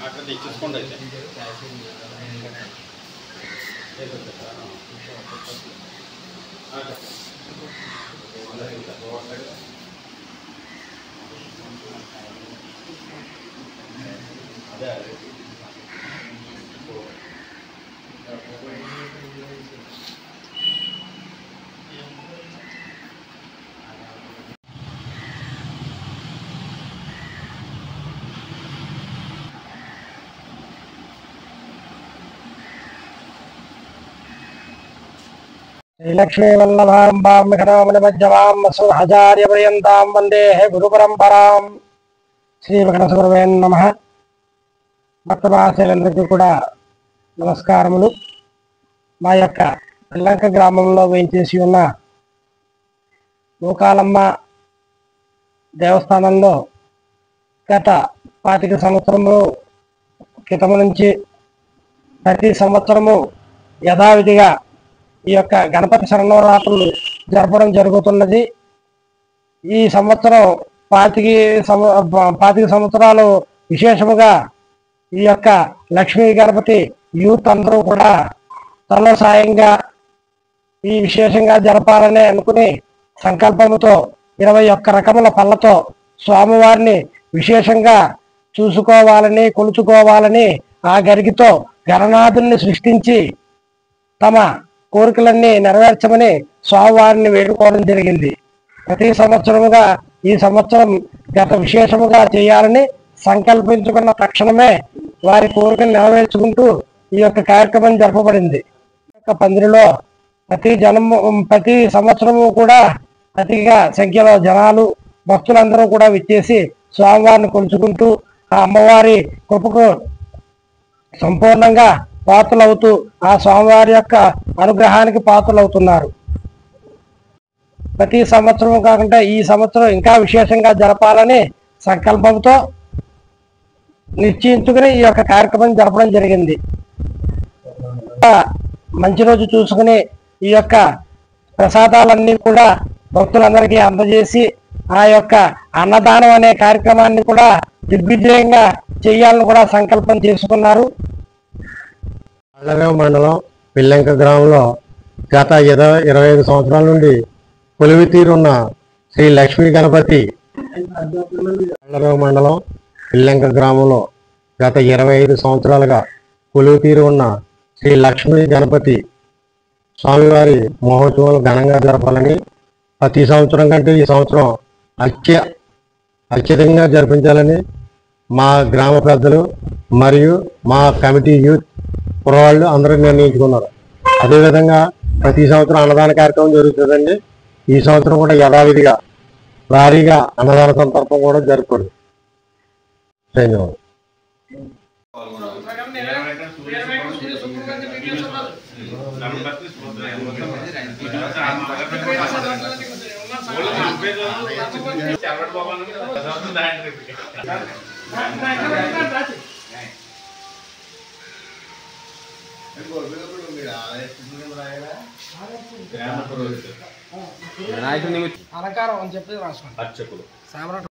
అక్కడ తెచ్చేసుకోండి అయితే అదే శ్రీలక్ష్మీ వల్లభాంబాం విఘ్నమణిమధ్యమాం అసురహచార్యపర్యంతాం వందే గురుపరంపరాం. శ్రీ వెంకటేశ్వరవే నమః. భక్తమహాశయులందరికీ కూడా నమస్కారములు. మా యొక్క పిల్లంక గ్రామంలో వేయించేసి ఉన్న నూకాలమ్మ దేవస్థానంలో గత 25 సంవత్సరములు క్రితము నుంచి ప్రతి సంవత్సరము యథావిధిగా ఈ యొక్క గణపతి శరణవరాత్రులు జరపడం జరుగుతున్నది. ఈ సంవత్సరం 25 సంవత్సరాలు విశేషముగా ఈ యొక్క లక్ష్మీ గణపతి యూత్ అందరూ కూడా తన సాయంగా ఈ విశేషంగా జరపాలని అనుకుని సంకల్పముతో 21 రకముల పళ్ళతో స్వామివారిని విశేషంగా చూసుకోవాలని కొలుచుకోవాలని ఆ గరిగితో గణనాథుల్ని సృష్టించి తమ కోరికలన్నీ నెరవేర్చమని స్వామివారిని వేడుకోవడం జరిగింది. ప్రతి సంవత్సరముగా ఈ సంవత్సరం గత విశేషముగా చేయాలని సంకల్పించుకున్న తక్షణమే వారి కోరికలు నెరవేర్చుకుంటూ ఈ యొక్క కార్యక్రమం జరపబడింది. పందిరిలో ప్రతి సంవత్సరము కూడా అతిగా సంఖ్యలో జనాలు భక్తులందరూ కూడా విచ్చేసి స్వామివారిని కొలుచుకుంటూ ఆ అమ్మవారి కృపకు సంపూర్ణంగా పాత్రలవుతూ ఆ స్వామివారి యొక్క అనుగ్రహానికి పాత్రలవుతున్నారు. ప్రతి సంవత్సరం కాకుండా ఈ సంవత్సరం ఇంకా విశేషంగా జరపాలని సంకల్పంతో నిశ్చయించుకుని ఈ యొక్క కార్యక్రమం జరపడం జరిగింది. మంచి రోజు చూసుకుని ఈ యొక్క ప్రసాదాలన్నీ కూడా భక్తులందరికీ అందజేసి ఆ యొక్క అన్నదానం అనే కార్యక్రమాన్ని కూడా దిగ్విజయంగా చేయాలని కూడా సంకల్పం చేసుకున్నారు. అల్లరేవు మండలం పిల్లంక గ్రామంలో గత 25 సంవత్సరాల నుండి కొలువు తీరున్న శ్రీ లక్ష్మీ గణపతి అల్లరేవు మండలం పిల్లంక గ్రామంలో గత 25 సంవత్సరాలుగా కొలువు తీరు ఉన్న శ్రీ లక్ష్మీ గణపతి స్వామివారి మహోత్సవాలు ఘనంగా జరపాలని ప్రతి సంవత్సరం కంటే ఈ సంవత్సరం అత్యధికంగా జరిపించాలని మా గ్రామ పెద్దలు మరియు మా కమిటీ యూత్ కుర్రవాళ్ళు అందరూ నిర్ణయించుకున్నారు. అదేవిధంగా ప్రతి సంవత్సరం అన్నదాన కార్యక్రమం జరుగుతుందండి. ఈ సంవత్సరం కూడా యథావిధిగా భారీగా అన్నదాన సందర్భం కూడా జరుపుకోండి. ధన్యవాదాలు. వినాయకుడి నిమిత్తం అలంకారం అని చెప్పి రాసుకోండి. అర్చకులు సామ్రాట్